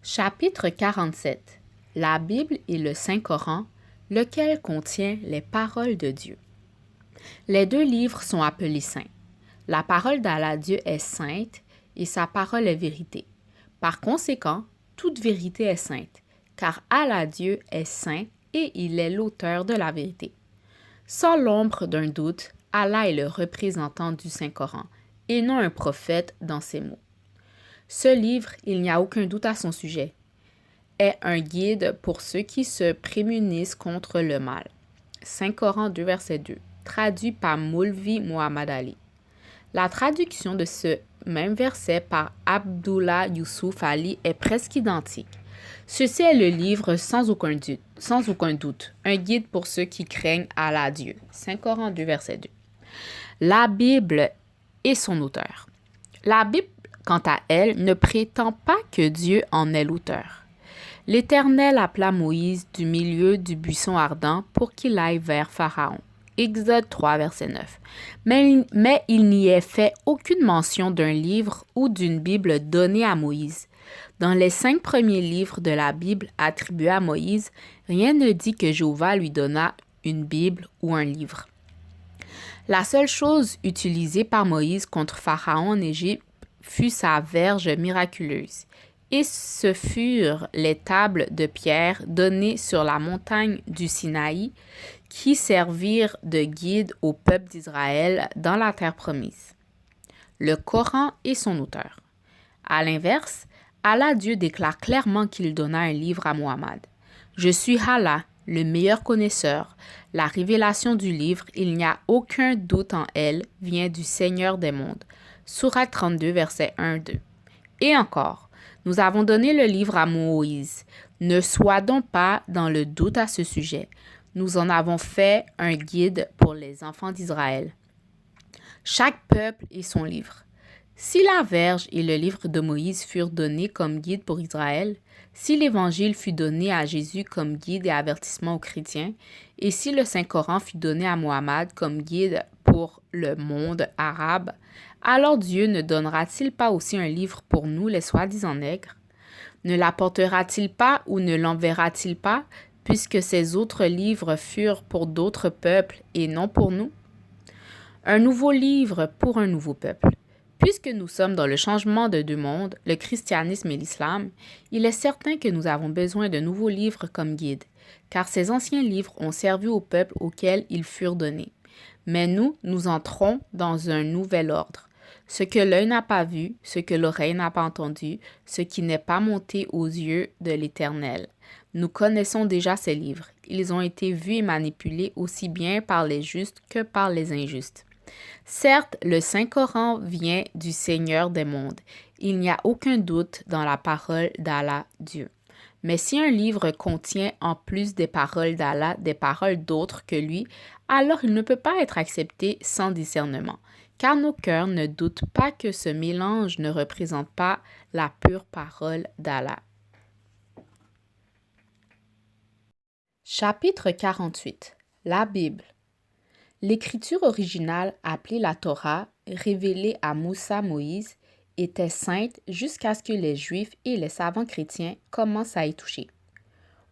Chapitre 47. La Bible et le Saint-Coran, lequel contient les paroles de Dieu. Les deux livres sont appelés saints. La parole d'Allah Dieu est sainte et sa parole est vérité. Par conséquent, toute vérité est sainte, car Allah Dieu est saint et il est l'auteur de la vérité. Sans l'ombre d'un doute, Allah est le représentant du Saint-Coran et non un prophète dans ses mots. Ce livre, il n'y a aucun doute à son sujet, est un guide pour ceux qui se prémunissent contre le mal. Saint-Coran 2, verset 2, traduit par Moulvi Muhammad Ali. La traduction de ce même verset par Abdullah Yusuf Ali est presque identique. Ceci est le livre sans aucun doute, un guide pour ceux qui craignent Allah Dieu. Saint-Coran 2, verset 2. La Bible et son auteur. La Bible, quant à elle, ne prétend pas que Dieu en est l'auteur. L'Éternel appela Moïse du milieu du buisson ardent pour qu'il aille vers Pharaon. Exode 3, verset 9. Mais il n'y est fait aucune mention d'un livre ou d'une Bible donnée à Moïse. Dans les 5 premiers livres de la Bible attribués à Moïse, rien ne dit que Jéhovah lui donna une Bible ou un livre. La seule chose utilisée par Moïse contre Pharaon en Égypte fut sa verge miraculeuse. Et ce furent les tables de pierre données sur la montagne du Sinaï qui servirent de guide au peuple d'Israël dans la terre promise. Le Coran et son auteur. À l'inverse, Allah Dieu déclare clairement qu'il donna un livre à Muhammad. « Je suis Allah, le meilleur connaisseur. La révélation du livre, il n'y a aucun doute en elle, vient du Seigneur des mondes. » Sourate 32, versets 1-2. Et encore, nous avons donné le livre à Moïse. Ne sois donc pas dans le doute à ce sujet. Nous en avons fait un guide pour les enfants d'Israël. Chaque peuple et son livre. Si la verge et le livre de Moïse furent donnés comme guide pour Israël, si l'Évangile fut donné à Jésus comme guide et avertissement aux chrétiens, et si le Saint-Coran fut donné à Mohammed comme guide pour le monde arabe, alors Dieu ne donnera-t-il pas aussi un livre pour nous, les soi-disant nègres? Ne l'apportera-t-il pas ou ne l'enverra-t-il pas, puisque ces autres livres furent pour d'autres peuples et non pour nous? Un nouveau livre pour un nouveau peuple. Puisque nous sommes dans le changement de deux mondes, le christianisme et l'islam, il est certain que nous avons besoin de nouveaux livres comme guide, car ces anciens livres ont servi au peuple auquel ils furent donnés. Mais nous entrons dans un nouvel ordre. Ce que l'œil n'a pas vu, ce que l'oreille n'a pas entendu, ce qui n'est pas monté aux yeux de l'Éternel. Nous connaissons déjà ces livres. Ils ont été vus et manipulés aussi bien par les justes que par les injustes. Certes, le Saint-Coran vient du Seigneur des mondes. Il n'y a aucun doute dans la parole d'Allah Dieu. Mais si un livre contient, en plus des paroles d'Allah, des paroles d'autres que lui, alors il ne peut pas être accepté sans discernement, car nos cœurs ne doutent pas que ce mélange ne représente pas la pure parole d'Allah. Chapitre 48. La Bible. L'écriture originale, appelée la Torah, révélée à Moussa Moïse, était sainte jusqu'à ce que les Juifs et les savants chrétiens commencent à y toucher.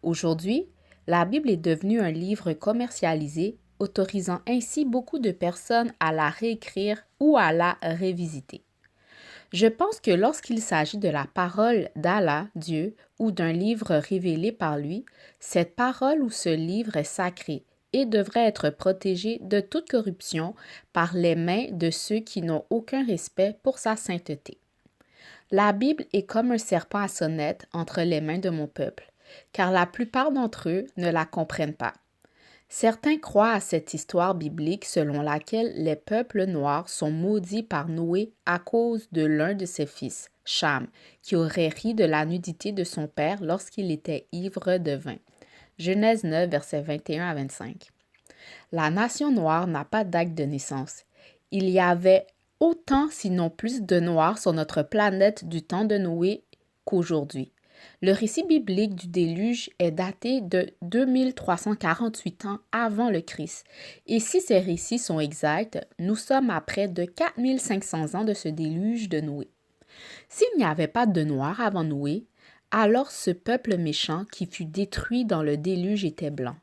Aujourd'hui, la Bible est devenue un livre commercialisé, autorisant ainsi beaucoup de personnes à la réécrire ou à la révisiter. Je pense que lorsqu'il s'agit de la parole d'Allah, Dieu, ou d'un livre révélé par lui, cette parole ou ce livre est sacré et devrait être protégé de toute corruption par les mains de ceux qui n'ont aucun respect pour sa sainteté. La Bible est comme un serpent à sonnette entre les mains de mon peuple, car la plupart d'entre eux ne la comprennent pas. Certains croient à cette histoire biblique selon laquelle les peuples noirs sont maudits par Noé à cause de l'un de ses fils, Cham, qui aurait ri de la nudité de son père lorsqu'il était ivre de vin. Genèse 9, versets 21 à 25. La nation noire n'a pas d'acte de naissance. Il y avait autant, sinon plus, de noirs sur notre planète du temps de Noé qu'aujourd'hui. Le récit biblique du déluge est daté de 2348 ans avant le Christ. Et si ces récits sont exacts, nous sommes à près de 4500 ans de ce déluge de Noé. S'il n'y avait pas de noirs avant Noé, Alors ce peuple méchant qui fut détruit dans le déluge était blanc.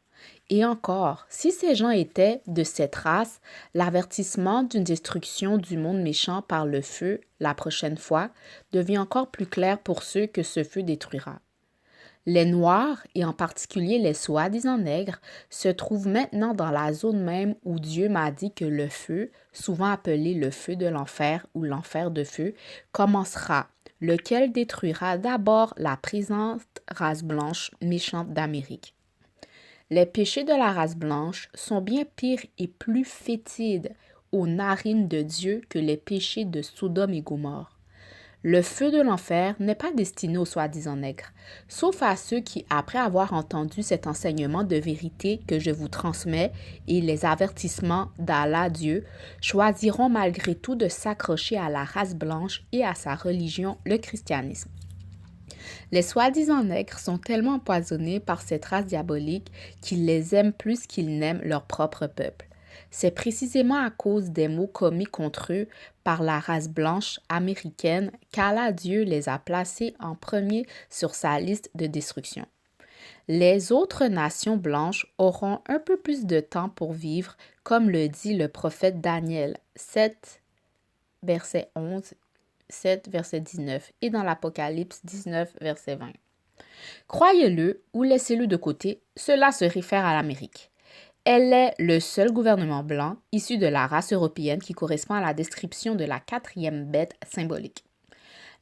Et encore, si ces gens étaient de cette race, l'avertissement d'une destruction du monde méchant par le feu la prochaine fois devient encore plus clair pour ceux que ce feu détruira. Les Noirs, et en particulier les soi-disant nègres, se trouvent maintenant dans la zone même où Dieu m'a dit que le feu, souvent appelé le feu de l'enfer ou l'enfer de feu, commencera, lequel détruira d'abord la présente race blanche méchante d'Amérique. Les péchés de la race blanche sont bien pires et plus fétides aux narines de Dieu que les péchés de Sodome et Gomorrhe. Le feu de l'enfer n'est pas destiné aux soi-disant nègres, sauf à ceux qui, après avoir entendu cet enseignement de vérité que je vous transmets et les avertissements d'Allah Dieu, choisiront malgré tout de s'accrocher à la race blanche et à sa religion, le christianisme. Les soi-disant nègres sont tellement empoisonnés par cette race diabolique qu'ils les aiment plus qu'ils n'aiment leur propre peuple. C'est précisément à cause des mots commis contre eux par la race blanche américaine qu'Allah Dieu les a placés en premier sur sa liste de destruction. Les autres nations blanches auront un peu plus de temps pour vivre, comme le dit le prophète Daniel 7, verset 11, 7, verset 19 et dans l'Apocalypse 19, verset 20. Croyez-le ou laissez-le de côté, cela se réfère à l'Amérique. Elle est le seul gouvernement blanc issu de la race européenne qui correspond à la description de la quatrième bête symbolique.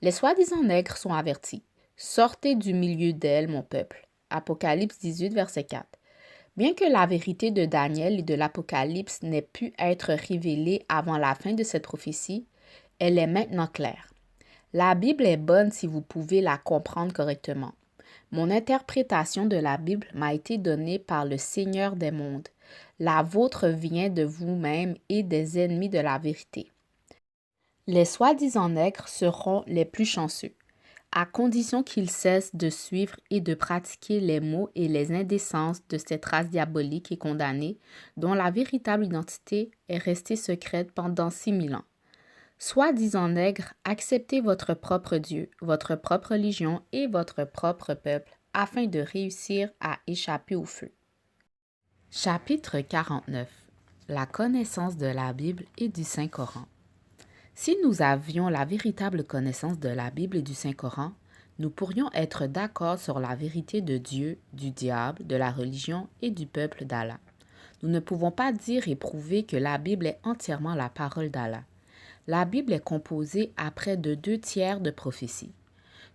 Les soi-disant nègres sont avertis. Sortez du milieu d'elle, mon peuple. Apocalypse 18, verset 4. Bien que la vérité de Daniel et de l'Apocalypse n'ait pu être révélée avant la fin de cette prophétie, elle est maintenant claire. La Bible est bonne si vous pouvez la comprendre correctement. Mon interprétation de la Bible m'a été donnée par le Seigneur des mondes. La vôtre vient de vous-même et des ennemis de la vérité. Les soi-disant nègres seront les plus chanceux, à condition qu'ils cessent de suivre et de pratiquer les maux et les indécences de cette race diabolique et condamnée, dont la véritable identité est restée secrète pendant 6000 ans. Soi-disant nègres, acceptez votre propre Dieu, votre propre religion et votre propre peuple afin de réussir à échapper au feu. Chapitre 49. La connaissance de la Bible et du Saint-Coran. Si nous avions la véritable connaissance de la Bible et du Saint-Coran, nous pourrions être d'accord sur la vérité de Dieu, du diable, de la religion et du peuple d'Allah. Nous ne pouvons pas dire et prouver que la Bible est entièrement la parole d'Allah. La Bible est composée à près de 2/3 de prophéties.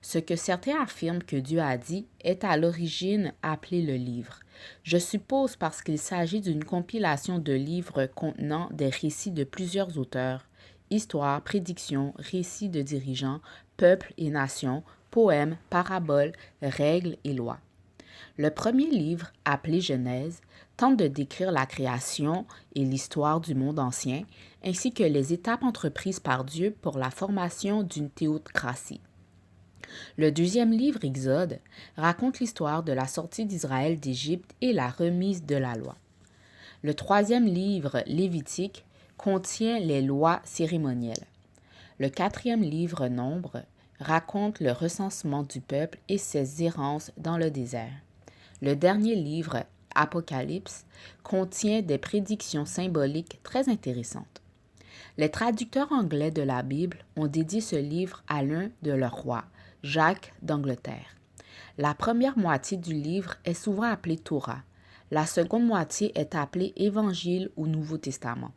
Ce que certains affirment que Dieu a dit est à l'origine appelé le livre. Je suppose parce qu'il s'agit d'une compilation de livres contenant des récits de plusieurs auteurs, histoires, prédictions, récits de dirigeants, peuples et nations, poèmes, paraboles, règles et lois. Le premier livre, appelé Genèse, tente de décrire la création et l'histoire du monde ancien, ainsi que les étapes entreprises par Dieu pour la formation d'une théocratie. Le deuxième livre, Exode, raconte l'histoire de la sortie d'Israël d'Égypte et la remise de la loi. Le troisième livre, Lévitique, contient les lois cérémonielles. Le quatrième livre, Nombre, raconte le recensement du peuple et ses errances dans le désert. Le dernier livre, Apocalypse, contient des prédictions symboliques très intéressantes. Les traducteurs anglais de la Bible ont dédié ce livre à l'un de leurs rois, Jacques d'Angleterre. La première moitié du livre est souvent appelée Torah. La seconde moitié est appelée Évangile ou Nouveau Testament.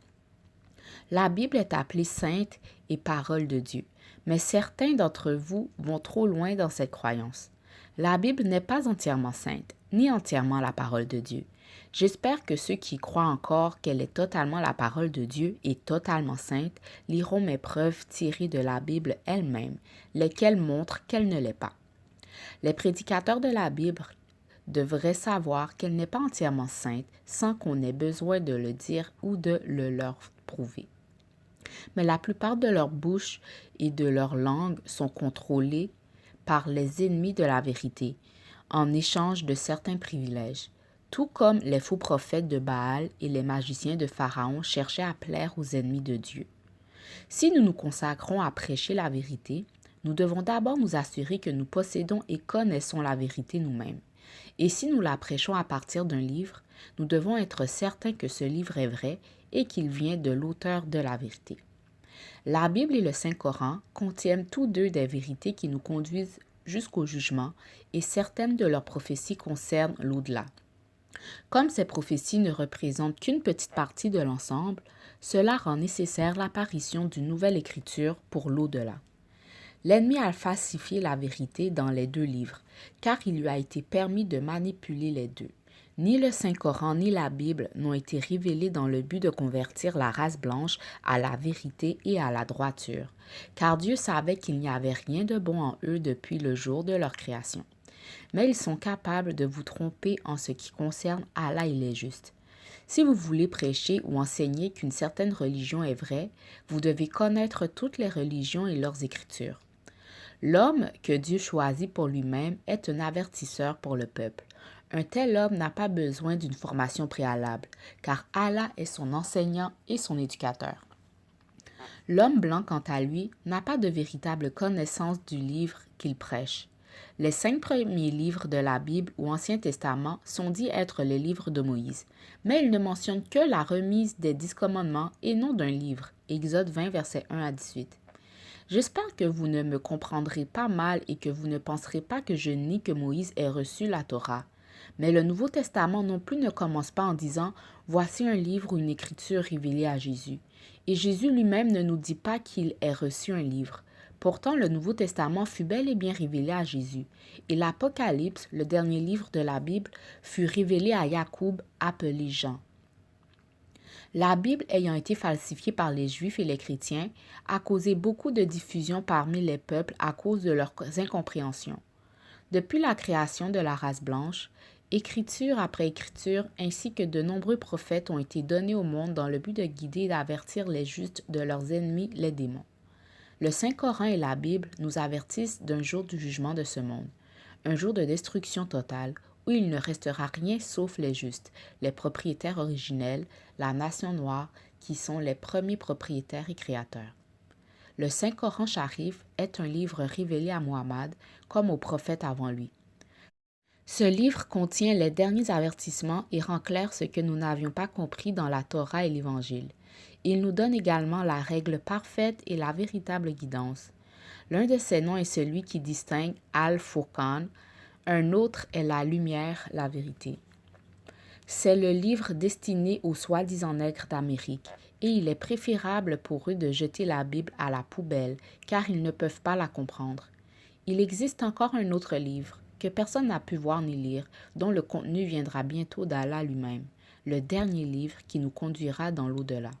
La Bible est appelée Sainte et Parole de Dieu, mais certains d'entre vous vont trop loin dans cette croyance. La Bible n'est pas entièrement sainte, ni entièrement la parole de Dieu. J'espère que ceux qui croient encore qu'elle est totalement la parole de Dieu et totalement sainte liront mes preuves tirées de la Bible elle-même, lesquelles montrent qu'elle ne l'est pas. Les prédicateurs de la Bible devraient savoir qu'elle n'est pas entièrement sainte sans qu'on ait besoin de le dire ou de le leur prouver. Mais la plupart de leurs bouches et de leur langue sont contrôlées par les ennemis de la vérité, en échange de certains privilèges, tout comme les faux prophètes de Baal et les magiciens de Pharaon cherchaient à plaire aux ennemis de Dieu. Si nous nous consacrons à prêcher la vérité, nous devons d'abord nous assurer que nous possédons et connaissons la vérité nous-mêmes. Et si nous la prêchons à partir d'un livre, nous devons être certains que ce livre est vrai et qu'il vient de l'auteur de la vérité. La Bible et le Saint-Coran contiennent tous deux des vérités qui nous conduisent jusqu'au jugement et certaines de leurs prophéties concernent l'au-delà. Comme ces prophéties ne représentent qu'une petite partie de l'ensemble, cela rend nécessaire l'apparition d'une nouvelle écriture pour l'au-delà. L'ennemi a falsifié la vérité dans les deux livres, car il lui a été permis de manipuler les deux. Ni le Saint-Coran ni la Bible n'ont été révélés dans le but de convertir la race blanche à la vérité et à la droiture, car Dieu savait qu'il n'y avait rien de bon en eux depuis le jour de leur création. Mais ils sont capables de vous tromper en ce qui concerne Allah et les justes. Si vous voulez prêcher ou enseigner qu'une certaine religion est vraie, vous devez connaître toutes les religions et leurs écritures. L'homme que Dieu choisit pour lui-même est un avertisseur pour le peuple. Un tel homme n'a pas besoin d'une formation préalable, car Allah est son enseignant et son éducateur. L'homme blanc, quant à lui, n'a pas de véritable connaissance du livre qu'il prêche. Les 5 premiers livres de la Bible ou Ancien Testament sont dits être les livres de Moïse, mais ils ne mentionnent que la remise des 10 commandements et non d'un livre. Exode 20, versets 1 à 18. J'espère que vous ne me comprendrez pas mal et que vous ne penserez pas que je nie que Moïse ait reçu la Torah. Mais le Nouveau Testament non plus ne commence pas en disant « Voici un livre ou une écriture révélée à Jésus ». Et Jésus lui-même ne nous dit pas qu'il ait reçu un livre. Pourtant, le Nouveau Testament fut bel et bien révélé à Jésus. Et l'Apocalypse, le dernier livre de la Bible, fut révélé à Jacob, appelé Jean. La Bible ayant été falsifiée par les Juifs et les chrétiens, a causé beaucoup de diffusion parmi les peuples à cause de leurs incompréhensions. Depuis la création de la race blanche, écriture après écriture ainsi que de nombreux prophètes ont été donnés au monde dans le but de guider et d'avertir les justes de leurs ennemis, les démons. Le Saint-Coran et la Bible nous avertissent d'un jour du jugement de ce monde, un jour de destruction totale où il ne restera rien sauf les justes, les propriétaires originels, la nation noire, qui sont les premiers propriétaires et créateurs. Le Saint-Coran Sharif est un livre révélé à Muhammad comme aux prophètes avant lui. Ce livre contient les derniers avertissements et rend clair ce que nous n'avions pas compris dans la Torah et l'Évangile. Il nous donne également la règle parfaite et la véritable guidance. L'un de ces noms est celui qui distingue Al-Furqan, un autre est la lumière, la vérité. C'est le livre destiné aux soi-disant nègres d'Amérique, et il est préférable pour eux de jeter la Bible à la poubelle, car ils ne peuvent pas la comprendre. Il existe encore un autre livre, que personne n'a pu voir ni lire, dont le contenu viendra bientôt d'Allah lui-même, le dernier livre qui nous conduira dans l'au-delà.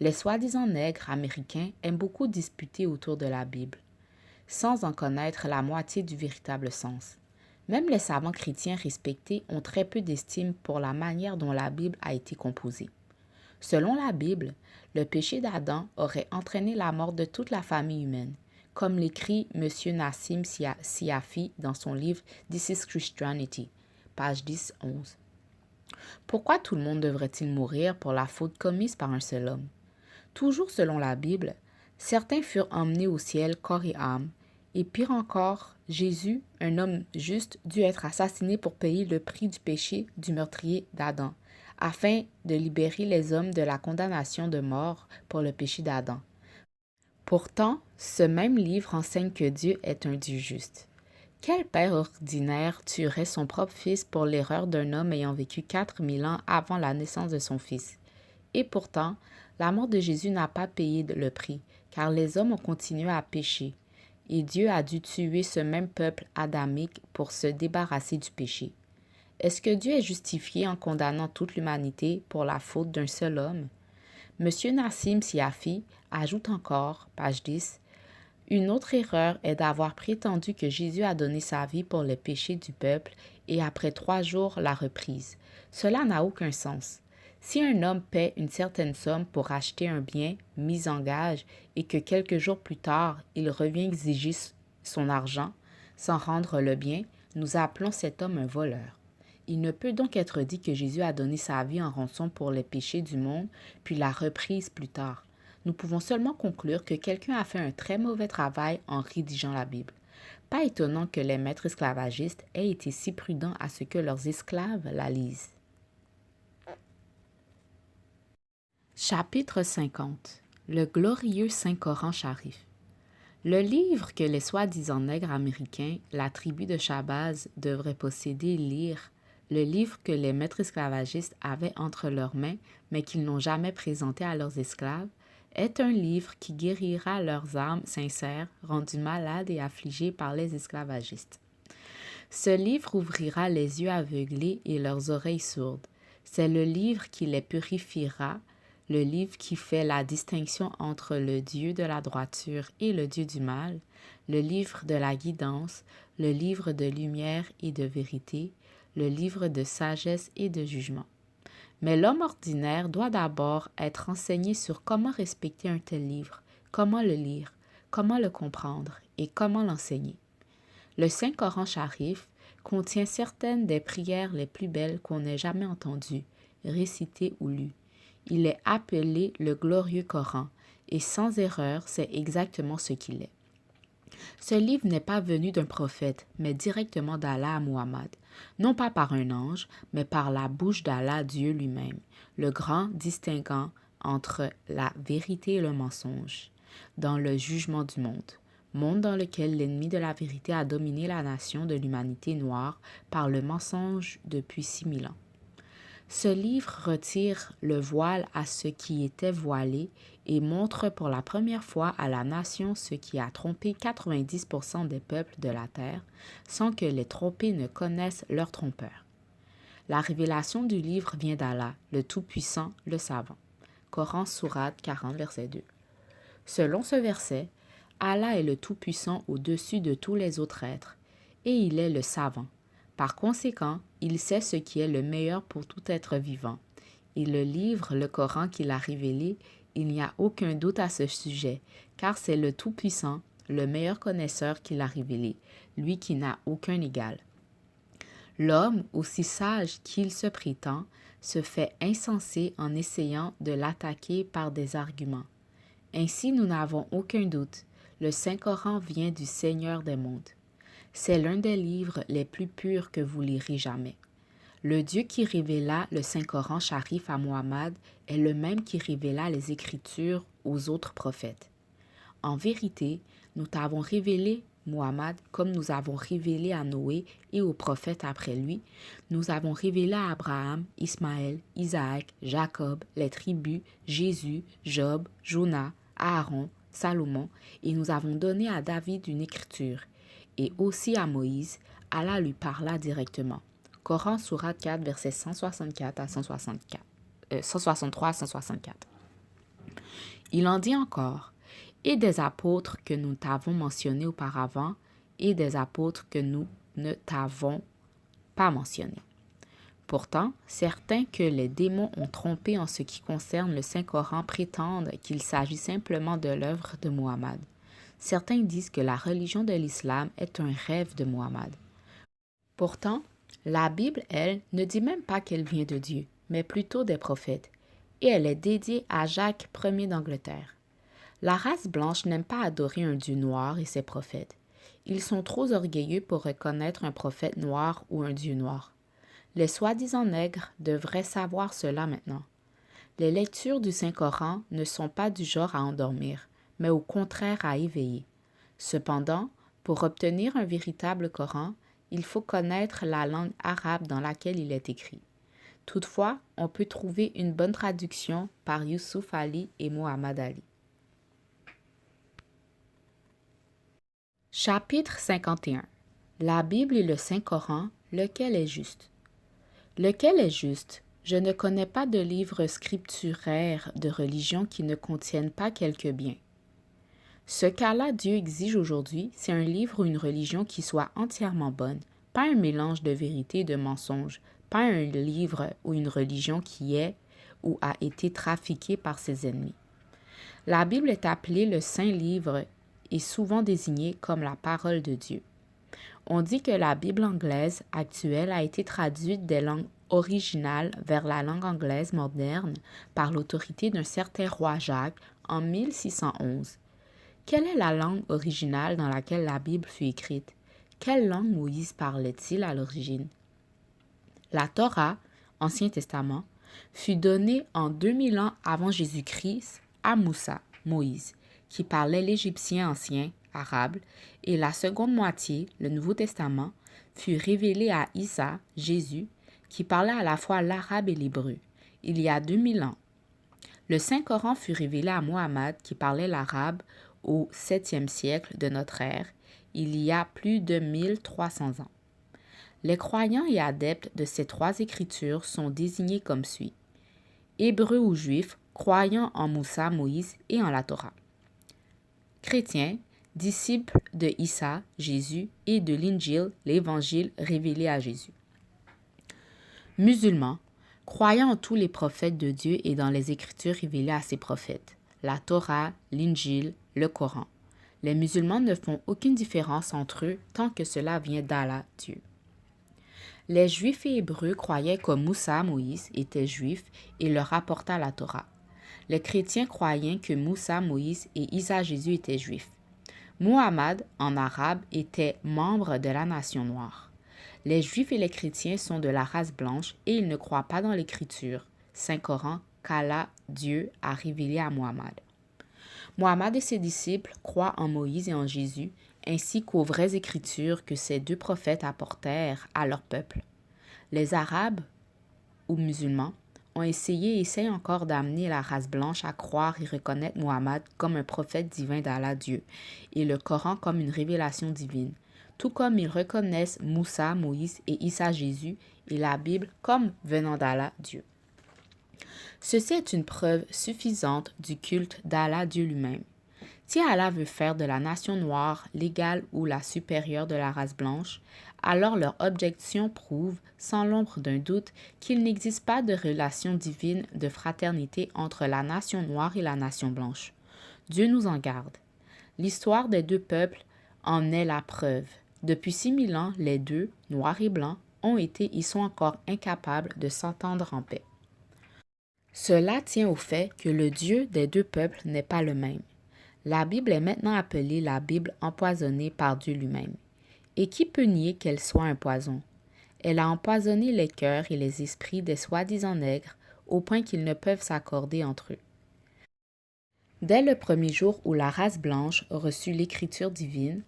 Les soi-disant nègres américains aiment beaucoup disputer autour de la Bible, sans en connaître la moitié du véritable sens. Même les savants chrétiens respectés ont très peu d'estime pour la manière dont la Bible a été composée. Selon la Bible, le péché d'Adam aurait entraîné la mort de toute la famille humaine, comme l'écrit M. Nassim Siafi dans son livre This is Christianity, page 10-11. Pourquoi tout le monde devrait-il mourir pour la faute commise par un seul homme? Toujours selon la Bible, certains furent emmenés au ciel corps et âme, et pire encore, Jésus, un homme juste, dut être assassiné pour payer le prix du péché du meurtrier d'Adam, afin de libérer les hommes de la condamnation de mort pour le péché d'Adam. Pourtant, ce même livre enseigne que Dieu est un Dieu juste. Quel père ordinaire tuerait son propre fils pour l'erreur d'un homme ayant vécu 4000 ans avant la naissance de son fils? Et pourtant, la mort de Jésus n'a pas payé le prix, car les hommes ont continué à pécher. Et Dieu a dû tuer ce même peuple adamique pour se débarrasser du péché. Est-ce que Dieu est justifié en condamnant toute l'humanité pour la faute d'un seul homme? M. Nassim Siafi ajoute encore, page 10, « Une autre erreur est d'avoir prétendu que Jésus a donné sa vie pour les péchés du peuple et après 3 jours l'a reprise. Cela n'a aucun sens. Si un homme paie une certaine somme pour acheter un bien mis en gage et que quelques jours plus tard, il revient exiger son argent sans rendre le bien, nous appelons cet homme un voleur. Il ne peut donc être dit que Jésus a donné sa vie en rançon pour les péchés du monde, puis l'a reprise plus tard. nous pouvons seulement conclure que quelqu'un a fait un très mauvais travail en rédigeant la Bible. Pas étonnant que les maîtres esclavagistes aient été si prudents à ce que leurs esclaves la lisent. Chapitre 50. Le glorieux Saint-Coran Sharif. Le livre que les soi-disant nègres américains, la tribu de Shabazz, devraient posséder et lire, le livre que les maîtres esclavagistes avaient entre leurs mains, mais qu'ils n'ont jamais présenté à leurs esclaves, est un livre qui guérira leurs âmes sincères, rendues malades et affligées par les esclavagistes. Ce livre ouvrira les yeux aveuglés et leurs oreilles sourdes. C'est le livre qui les purifiera, le livre qui fait la distinction entre le Dieu de la droiture et le Dieu du mal, le livre de la guidance, le livre de lumière et de vérité, le livre de sagesse et de jugement. Mais l'homme ordinaire doit d'abord être enseigné sur comment respecter un tel livre, comment le lire, comment le comprendre et comment l'enseigner. Le Saint-Coran Sharif contient certaines des prières les plus belles qu'on ait jamais entendues, récitées ou lues. Il est appelé le glorieux Coran, et sans erreur, c'est exactement ce qu'il est. Ce livre n'est pas venu d'un prophète, mais directement d'Allah à Muhammad, non pas par un ange, mais par la bouche d'Allah, Dieu lui-même, le grand distinguant entre la vérité et le mensonge, dans le jugement du monde dans lequel l'ennemi de la vérité a dominé la nation de l'humanité noire par le mensonge depuis 6000 ans. Ce livre retire le voile à ce qui était voilé et montre pour la première fois à la nation ce qui a trompé 90% des peuples de la terre, sans que les trompés ne connaissent leur trompeur. La révélation du livre vient d'Allah, le Tout-Puissant, le Savant. Coran Sourate 40, verset 2. Selon ce verset, Allah est le Tout-Puissant au-dessus de tous les autres êtres, et il est le Savant. Par conséquent, il sait ce qui est le meilleur pour tout être vivant. Et le livre, le Coran qu'il a révélé, il n'y a aucun doute à ce sujet, car c'est le Tout-Puissant, le meilleur connaisseur qui l'a révélé, lui qui n'a aucun égal. L'homme, aussi sage qu'il se prétend, se fait insensé en essayant de l'attaquer par des arguments. Ainsi, nous n'avons aucun doute, le Saint-Coran vient du Seigneur des mondes. C'est l'un des livres les plus purs que vous lirez jamais. Le Dieu qui révéla le Saint-Coran Sharif à Muhammad est le même qui révéla les Écritures aux autres prophètes. En vérité, nous t'avons révélé, Muhammad, comme nous avons révélé à Noé et aux prophètes après lui, nous avons révélé à Abraham, Ismaël, Isaac, Jacob, les tribus, Jésus, Job, Jonas, Aaron, Salomon, et nous avons donné à David une écriture. Et aussi à Moïse, Allah lui parla directement. Coran Sourate 4, versets 164 à 163 à 164. Il en dit encore, et des apôtres que nous t'avons mentionnés auparavant, et des apôtres que nous ne t'avons pas mentionnés. Pourtant, certains que les démons ont trompés en ce qui concerne le Saint-Coran prétendent qu'il s'agit simplement de l'œuvre de Muhammad. Certains disent que la religion de l'islam est un rêve de Muhammad. Pourtant, la Bible, elle, ne dit même pas qu'elle vient de Dieu, mais plutôt des prophètes, et elle est dédiée à Jacques Ier d'Angleterre. La race blanche n'aime pas adorer un Dieu noir et ses prophètes. Ils sont trop orgueilleux pour reconnaître un prophète noir ou un Dieu noir. Les soi-disant nègres devraient savoir cela maintenant. Les lectures du Saint-Coran ne sont pas du genre à endormir, mais au contraire à éveiller. Cependant, pour obtenir un véritable Coran, il faut connaître la langue arabe dans laquelle il est écrit. Toutefois, on peut trouver une bonne traduction par Youssouf Ali et Muhammad Ali. Chapitre 51. La Bible et le Saint-Coran, lequel est juste? Lequel est juste? Je ne connais pas de livre scripturaire de religion qui ne contienne pas quelque bien. Ce qu'Allah Dieu exige aujourd'hui, c'est un livre ou une religion qui soit entièrement bonne, pas un mélange de vérité et de mensonge, pas un livre ou une religion qui est ou a été trafiquée par ses ennemis. La Bible est appelée le Saint Livre et souvent désignée comme la parole de Dieu. On dit que la Bible anglaise actuelle a été traduite des langues originales vers la langue anglaise moderne par l'autorité d'un certain roi Jacques en 1611. Quelle est la langue originale dans laquelle la Bible fut écrite? Quelle langue Moïse parlait-il à l'origine? La Torah, Ancien Testament, fut donnée en 2000 ans avant Jésus-Christ à Moussa, Moïse, qui parlait l'égyptien ancien, arabe, et la seconde moitié, le Nouveau Testament, fut révélée à Isa, Jésus, qui parlait à la fois l'arabe et l'hébreu, il y a 2000 ans. Le Saint-Coran fut révélé à Mohammed, qui parlait l'arabe, au 7e siècle de notre ère, il y a plus de 1300 ans. Les croyants et adeptes de ces trois écritures sont désignés comme suit. Hébreux ou juifs, croyant en Moussa, Moïse et en la Torah. Chrétiens, disciples de Isa, Jésus, et de l'Injil, l'évangile révélé à Jésus. Musulmans, croyant en tous les prophètes de Dieu et dans les écritures révélées à ces prophètes, la Torah, l'Injil, le Coran. Les musulmans ne font aucune différence entre eux tant que cela vient d'Allah, Dieu. Les Juifs et Hébreux croyaient que Moussa, Moïse, était juif et leur rapporta la Torah. Les chrétiens croyaient que Moussa, Moïse et Isa, Jésus étaient juifs. Muhammad, en arabe, était membre de la nation noire. Les Juifs et les chrétiens sont de la race blanche et ils ne croient pas dans l'Écriture, Saint-Coran, qu'Allah, Dieu, a révélé à Muhammad. Muhammad et ses disciples croient en Moïse et en Jésus, ainsi qu'aux vraies écritures que ces deux prophètes apportèrent à leur peuple. Les Arabes, ou musulmans, ont essayé et essayent encore d'amener la race blanche à croire et reconnaître Muhammad comme un prophète divin d'Allah Dieu, et le Coran comme une révélation divine, tout comme ils reconnaissent Moussa, Moïse et Isa Jésus et la Bible comme venant d'Allah Dieu. Ceci est une preuve suffisante du culte d'Allah Dieu lui-même. Si Allah veut faire de la nation noire l'égale ou la supérieure de la race blanche, alors leur objection prouve, sans l'ombre d'un doute, qu'il n'existe pas de relation divine de fraternité entre la nation noire et la nation blanche. Dieu nous en garde. L'histoire des deux peuples en est la preuve. Depuis 6000 ans, les deux, noirs et blancs, ont été et sont encore incapables de s'entendre en paix. Cela tient au fait que le Dieu des deux peuples n'est pas le même. La Bible est maintenant appelée la Bible empoisonnée par Dieu lui-même. Et qui peut nier qu'elle soit un poison? Elle a empoisonné les cœurs et les esprits des soi-disant nègres au point qu'ils ne peuvent s'accorder entre eux. Dès le premier jour où la race blanche reçut l'écriture divine,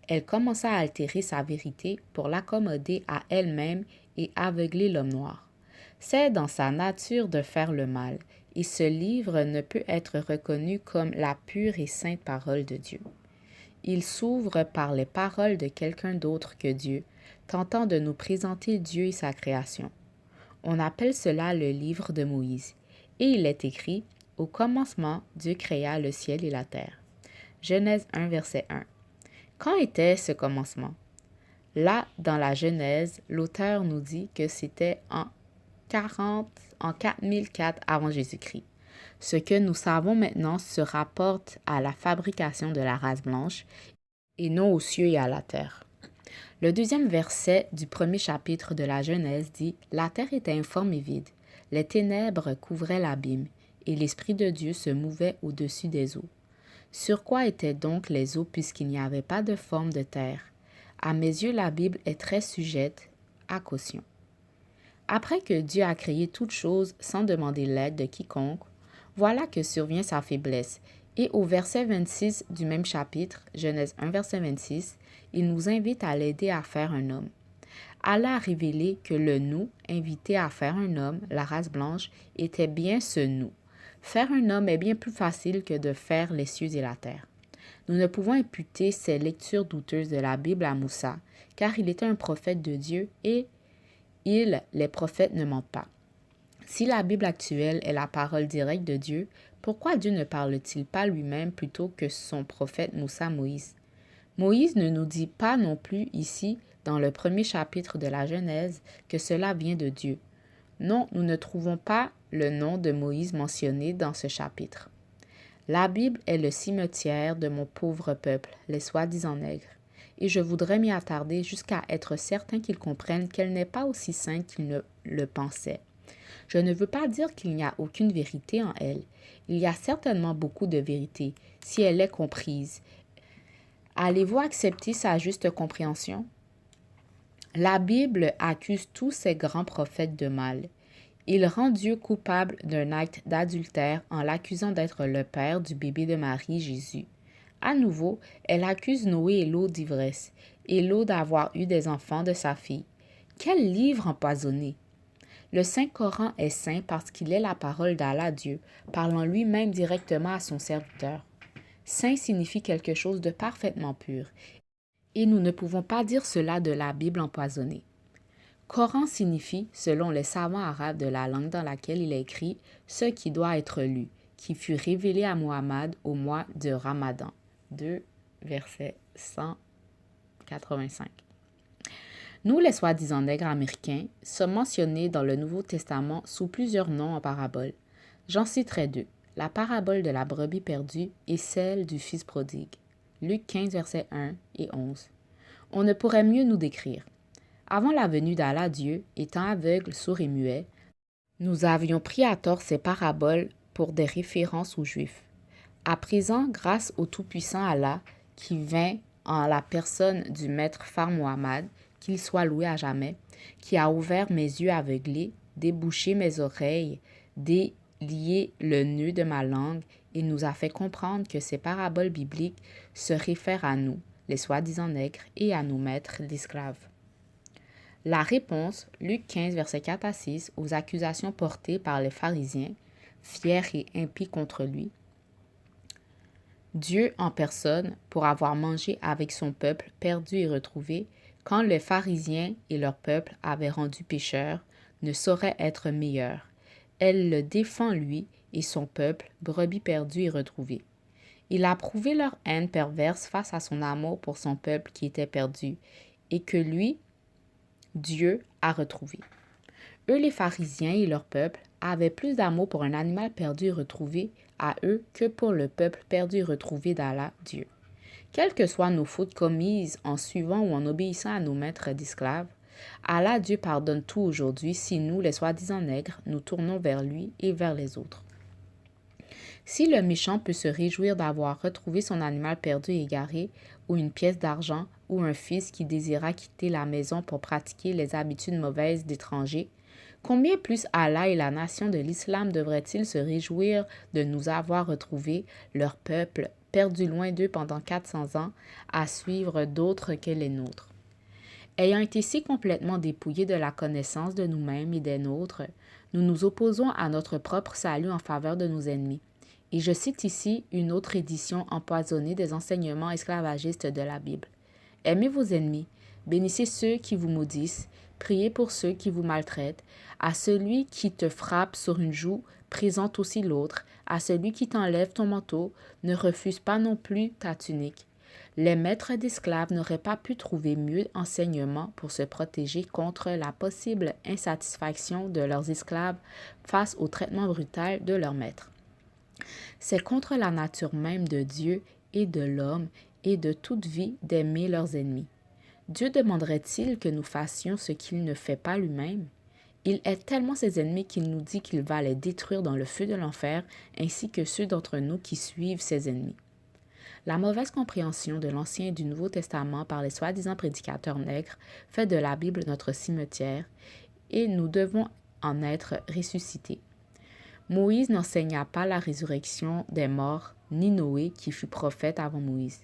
elle commença à altérer sa vérité pour l'accommoder à elle-même et aveugler l'homme noir. C'est dans sa nature de faire le mal, et ce livre ne peut être reconnu comme la pure et sainte parole de Dieu. Il s'ouvre par les paroles de quelqu'un d'autre que Dieu, tentant de nous présenter Dieu et sa création. On appelle cela le livre de Moïse, et il est écrit « Au commencement, Dieu créa le ciel et la terre ». Genèse 1, verset 1. Quand était ce commencement? Là, dans la Genèse, l'auteur nous dit que c'était en 4004 avant Jésus-Christ. Ce que nous savons maintenant se rapporte à la fabrication de la race blanche et non aux cieux et à la terre. Le deuxième verset du premier chapitre de la Genèse dit « La terre était informe et vide, les ténèbres couvraient l'abîme, et l'Esprit de Dieu se mouvait au-dessus des eaux. Sur quoi étaient donc les eaux puisqu'il n'y avait pas de forme de terre? À mes yeux, la Bible est très sujette à caution. Après que Dieu a créé toutes choses sans demander l'aide de quiconque, voilà que survient sa faiblesse. Et au verset 26 du même chapitre, Genèse 1, verset 26, il nous invite à l'aider à faire un homme. Allah a révélé que le nous, invité à faire un homme, la race blanche, était bien ce nous. Faire un homme est bien plus facile que de faire les cieux et la terre. Nous ne pouvons imputer ces lectures douteuses de la Bible à Moussa, car il était un prophète de Dieu et les prophètes ne mentent pas. Si la Bible actuelle est la parole directe de Dieu, pourquoi Dieu ne parle-t-il pas lui-même plutôt que son prophète Moussa Moïse? Moïse ne nous dit pas non plus ici, dans le premier chapitre de la Genèse, que cela vient de Dieu. Non, nous ne trouvons pas le nom de Moïse mentionné dans ce chapitre. La Bible est le cimetière de mon pauvre peuple, les soi-disant nègres, et je voudrais m'y attarder jusqu'à être certain qu'ils comprennent qu'elle n'est pas aussi sainte qu'ils ne le pensaient. Je ne veux pas dire qu'il n'y a aucune vérité en elle. Il y a certainement beaucoup de vérité, si elle est comprise. Allez-vous accepter sa juste compréhension? La Bible accuse tous ces grands prophètes de mal. Il rend Dieu coupable d'un acte d'adultère en l'accusant d'être le père du bébé de Marie, Jésus. À nouveau, elle accuse Noé et Lot d'ivresse, et Lot d'avoir eu des enfants de sa fille. Quel livre empoisonné! Le Saint-Coran est saint parce qu'il est la parole d'Allah Dieu, parlant lui-même directement à son serviteur. Saint signifie quelque chose de parfaitement pur, et nous ne pouvons pas dire cela de la Bible empoisonnée. Coran signifie, selon les savants arabes de la langue dans laquelle il est écrit, ce qui doit être lu, qui fut révélé à Muhammad au mois de Ramadan. 2, verset 185. Nous, les soi-disant nègres américains, sommes mentionnés dans le Nouveau Testament sous plusieurs noms en paraboles. J'en citerai 2. La parabole de la brebis perdue et celle du fils prodigue. Luc 15, versets 1 et 11. On ne pourrait mieux nous décrire. Avant la venue d'Allah Dieu, étant aveugles, sourds et muets, nous avions pris à tort ces paraboles pour des références aux Juifs. À présent, grâce au Tout-Puissant Allah, qui vint en la personne du Maître phare Muhammad, qu'il soit loué à jamais, qui a ouvert mes yeux aveuglés, débouché mes oreilles, délié le nœud de ma langue et nous a fait comprendre que ces paraboles bibliques se réfèrent à nous, les soi-disant nègres, et à nos maîtres d'esclaves. La réponse, Luc 15, versets 4 à 6, aux accusations portées par les pharisiens, fiers et impies contre lui, Dieu en personne, pour avoir mangé avec son peuple perdu et retrouvé, quand les pharisiens et leur peuple avaient rendu pécheur, ne saurait être meilleur. Elle le défend lui et son peuple, brebis perdu et retrouvé. Il a prouvé leur haine perverse face à son amour pour son peuple qui était perdu, et que lui, Dieu, a retrouvé. Eux, les pharisiens et leur peuple, avaient plus d'amour pour un animal perdu et retrouvé à eux que pour le peuple perdu et retrouvé d'Allah, Dieu. Quelles que soient nos fautes commises en suivant ou en obéissant à nos maîtres d'esclaves, Allah Dieu pardonne tout aujourd'hui si nous, les soi-disant nègres, nous tournons vers lui et vers les autres. Si le méchant peut se réjouir d'avoir retrouvé son animal perdu et égaré, ou une pièce d'argent, ou un fils qui désira quitter la maison pour pratiquer les habitudes mauvaises d'étrangers, combien plus Allah et la nation de l'islam devraient-ils se réjouir de nous avoir retrouvés, leur peuple, perdu loin d'eux pendant 400 ans, à suivre d'autres que les nôtres. Ayant été si complètement dépouillés de la connaissance de nous-mêmes et des nôtres, nous nous opposons à notre propre salut en faveur de nos ennemis. Et je cite ici une autre édition empoisonnée des enseignements esclavagistes de la Bible. Aimez vos ennemis, bénissez ceux qui vous maudissent, priez pour ceux qui vous maltraitent, à celui qui te frappe sur une joue, présente aussi l'autre, à celui qui t'enlève ton manteau, ne refuse pas non plus ta tunique. Les maîtres d'esclaves n'auraient pas pu trouver mieux enseignement pour se protéger contre la possible insatisfaction de leurs esclaves face au traitement brutal de leurs maîtres. C'est contre la nature même de Dieu et de l'homme et de toute vie d'aimer leurs ennemis. Dieu demanderait-il que nous fassions ce qu'il ne fait pas lui-même? Il est tellement ses ennemis qu'il nous dit qu'il va les détruire dans le feu de l'enfer, ainsi que ceux d'entre nous qui suivent ses ennemis. La mauvaise compréhension de l'Ancien et du Nouveau Testament par les soi-disant prédicateurs nègres fait de la Bible notre cimetière, et nous devons en être ressuscités. Moïse n'enseigna pas la résurrection des morts, ni Noé qui fut prophète avant Moïse.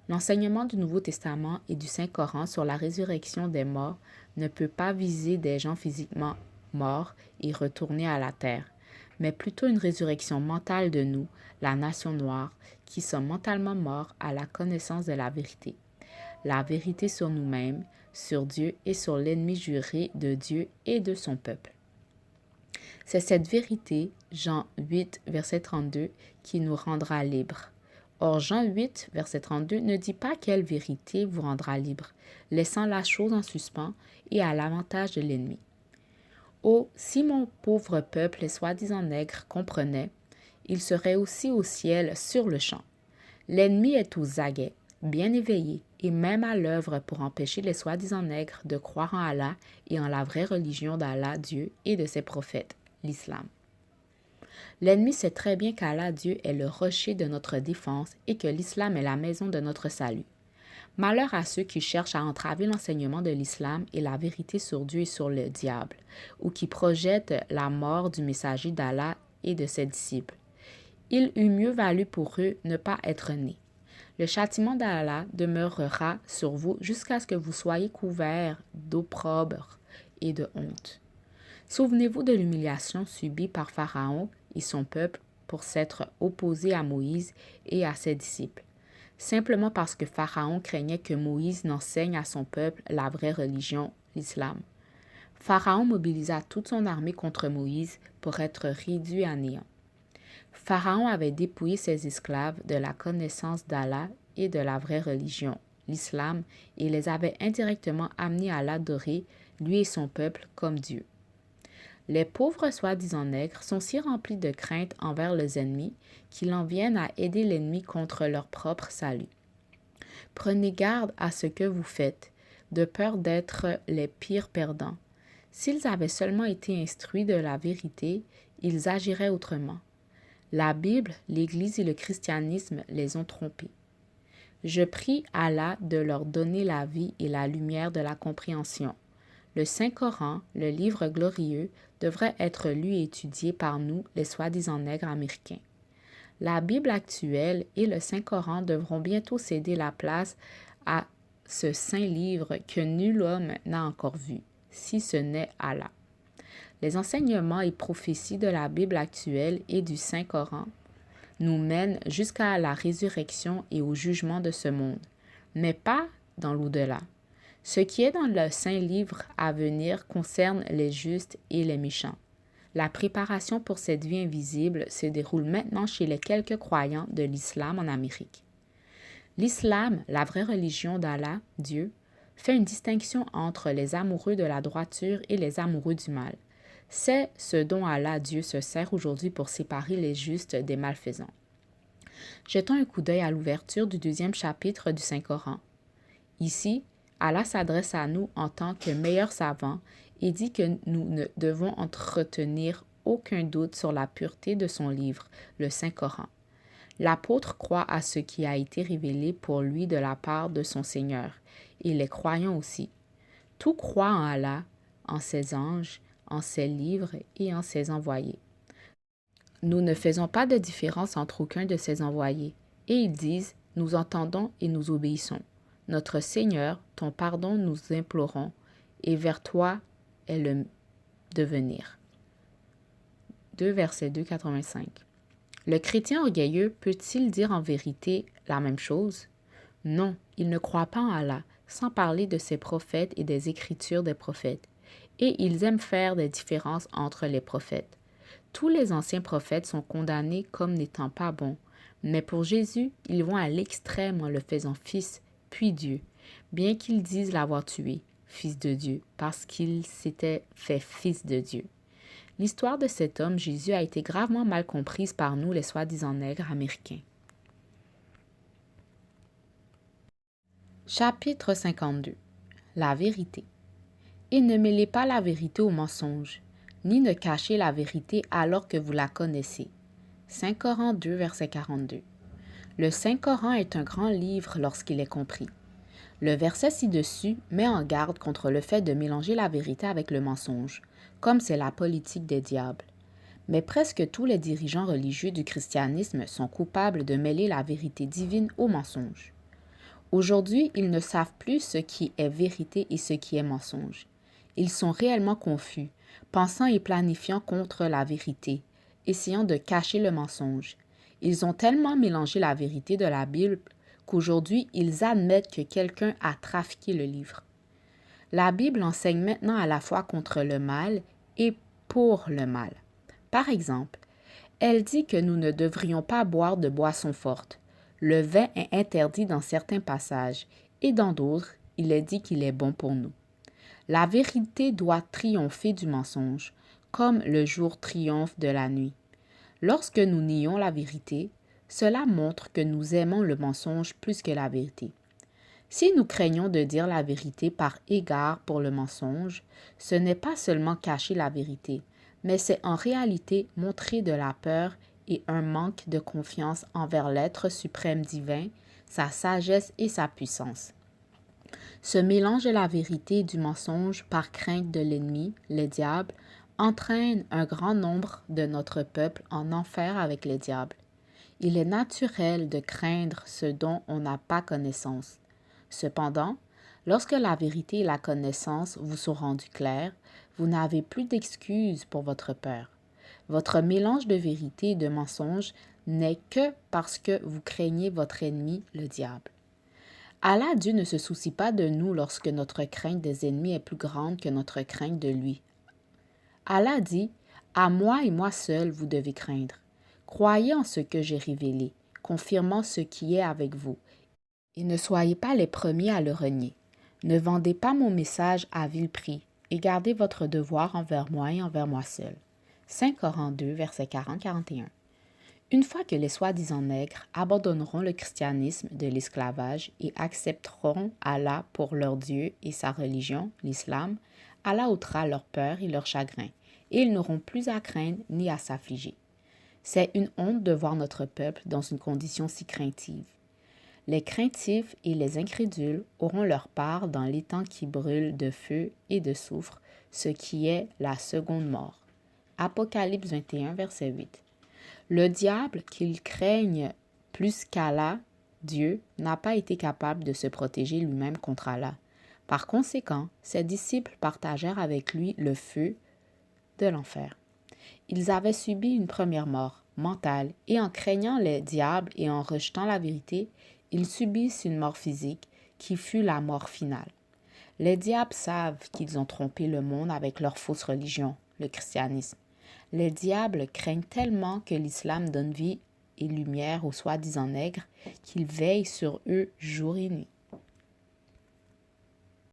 L'enseignement du Nouveau Testament et du Saint-Coran sur la résurrection des morts ne peut pas viser des gens physiquement morts et retournés à la terre, mais plutôt une résurrection mentale de nous, la nation noire, qui sommes mentalement morts à la connaissance de la vérité sur nous-mêmes, sur Dieu et sur l'ennemi juré de Dieu et de son peuple. C'est cette vérité, Jean 8, verset 32, qui nous rendra libres. Or, Jean 8, verset 32 ne dit pas quelle vérité vous rendra libre, laissant la chose en suspens et à l'avantage de l'ennemi. Oh, si mon pauvre peuple, soi-disant nègre, comprenait, il serait aussi au ciel sur le champ. L'ennemi est aux aguets, bien éveillé, est même à l'œuvre pour empêcher les soi-disant nègres de croire en Allah et en la vraie religion d'Allah, Dieu, et de ses prophètes, l'islam. L'ennemi sait très bien qu'Allah, Dieu, est le rocher de notre défense et que l'islam est la maison de notre salut. Malheur à ceux qui cherchent à entraver l'enseignement de l'islam et la vérité sur Dieu et sur le diable, ou qui projettent la mort du messager d'Allah et de ses disciples. Il eût mieux valu pour eux ne pas être nés. Le châtiment d'Allah demeurera sur vous jusqu'à ce que vous soyez couverts d'opprobre et de honte. Souvenez-vous de l'humiliation subie par Pharaon et son peuple pour s'être opposés à Moïse et à ses disciples, simplement parce que Pharaon craignait que Moïse n'enseigne à son peuple la vraie religion, l'islam. Pharaon mobilisa toute son armée contre Moïse pour être réduit à néant. Pharaon avait dépouillé ses esclaves de la connaissance d'Allah et de la vraie religion, l'islam, et les avait indirectement amenés à l'adorer, lui et son peuple, comme Dieu. Les pauvres soi-disant nègres sont si remplis de crainte envers les ennemis qu'ils en viennent à aider l'ennemi contre leur propre salut. Prenez garde à ce que vous faites, de peur d'être les pires perdants. S'ils avaient seulement été instruits de la vérité, ils agiraient autrement. La Bible, l'Église et le christianisme les ont trompés. Je prie Allah de leur donner la vie et la lumière de la compréhension. Le Saint-Coran, le livre glorieux, devrait être lu et étudié par nous, les soi-disant nègres américains. La Bible actuelle et le Saint-Coran devront bientôt céder la place à ce saint livre que nul homme n'a encore vu, si ce n'est Allah. Les enseignements et prophéties de la Bible actuelle et du Saint-Coran nous mènent jusqu'à la résurrection et au jugement de ce monde, mais pas dans l'au-delà. Ce qui est dans le saint livre à venir concerne les justes et les méchants. La préparation pour cette vie invisible se déroule maintenant chez les quelques croyants de l'islam en Amérique. L'islam, la vraie religion d'Allah, Dieu, fait une distinction entre les amoureux de la droiture et les amoureux du mal. C'est ce dont Allah, Dieu, se sert aujourd'hui pour séparer les justes des malfaisants. Jetons un coup d'œil à l'ouverture du 2e chapitre du Saint-Coran. Ici, Allah s'adresse à nous en tant que meilleurs savants et dit que nous ne devons entretenir aucun doute sur la pureté de son livre, le Saint-Coran. L'apôtre croit à ce qui a été révélé pour lui de la part de son Seigneur, et les croyants aussi. Tout croit en Allah, en ses anges, en ses livres et en ses envoyés. Nous ne faisons pas de différence entre aucun de ses envoyés, et ils disent « Nous entendons et nous obéissons. Notre Seigneur, ton pardon nous implorons, et vers toi est le devenir. » 2 verset 2,85. Le chrétien orgueilleux peut-il dire en vérité la même chose? Non, il ne croit pas en Allah, sans parler de ses prophètes et des écritures des prophètes. Et ils aiment faire des différences entre les prophètes. Tous les anciens prophètes sont condamnés comme n'étant pas bons, mais pour Jésus, ils vont à l'extrême en le faisant fils, puis Dieu, bien qu'ils disent l'avoir tué, fils de Dieu, parce qu'il s'était fait fils de Dieu. L'histoire de cet homme, Jésus, a été gravement mal comprise par nous, les soi-disant nègres américains. Chapitre 52. La vérité. Et ne mêlez pas la vérité au mensonge, ni ne cachez la vérité alors que vous la connaissez. Saint Coran 2, verset 42. Le Saint Coran est un grand livre lorsqu'il est compris. Le verset ci-dessus met en garde contre le fait de mélanger la vérité avec le mensonge, comme c'est la politique des diables. Mais presque tous les dirigeants religieux du christianisme sont coupables de mêler la vérité divine au mensonge. Aujourd'hui, ils ne savent plus ce qui est vérité et ce qui est mensonge. Ils sont réellement confus, pensant et planifiant contre la vérité, essayant de cacher le mensonge. Ils ont tellement mélangé la vérité de la Bible qu'aujourd'hui, ils admettent que quelqu'un a trafiqué le livre. La Bible enseigne maintenant à la fois contre le mal et pour le mal. Par exemple, elle dit que nous ne devrions pas boire de boissons fortes. Le vin est interdit dans certains passages et dans d'autres, il est dit qu'il est bon pour nous. La vérité doit triompher du mensonge, comme le jour triomphe de la nuit. Lorsque nous nions la vérité, cela montre que nous aimons le mensonge plus que la vérité. Si nous craignons de dire la vérité par égard pour le mensonge, ce n'est pas seulement cacher la vérité, mais c'est en réalité montrer de la peur et un manque de confiance envers l'être suprême divin, sa sagesse et sa puissance. Ce mélange de la vérité et du mensonge par crainte de l'ennemi, le diable, entraîne un grand nombre de notre peuple en enfer avec le diable. Il est naturel de craindre ce dont on n'a pas connaissance. Cependant, lorsque la vérité et la connaissance vous sont rendues claires, vous n'avez plus d'excuses pour votre peur. Votre mélange de vérité et de mensonge n'est que parce que vous craignez votre ennemi, le diable. Allah, Dieu, ne se soucie pas de nous lorsque notre crainte des ennemis est plus grande que notre crainte de lui. Allah dit, « À moi et moi seul vous devez craindre. Croyez en ce que j'ai révélé, confirmant ce qui est avec vous, et ne soyez pas les premiers à le renier. Ne vendez pas mon message à vil prix, et gardez votre devoir envers moi et envers moi seul. » 5 Corinthiens 2, versets 40-41. Une fois que les soi-disant nègres abandonneront le christianisme de l'esclavage et accepteront Allah pour leur Dieu et sa religion, l'islam, Allah ôtera leur peur et leur chagrin, et ils n'auront plus à craindre ni à s'affliger. C'est une honte de voir notre peuple dans une condition si craintive. Les craintifs et les incrédules auront leur part dans l'étang qui brûle de feu et de soufre, ce qui est la seconde mort. Apocalypse 21, verset 8. Le diable, qu'il craigne plus qu'Allah, Dieu, n'a pas été capable de se protéger lui-même contre Allah. Par conséquent, ses disciples partagèrent avec lui le feu de l'enfer. Ils avaient subi une première mort mentale et en craignant les diables et en rejetant la vérité, ils subissent une mort physique qui fut la mort finale. Les diables savent qu'ils ont trompé le monde avec leur fausse religion, le christianisme. Les diables craignent tellement que l'islam donne vie et lumière aux soi-disant nègres qu'ils veillent sur eux jour et nuit.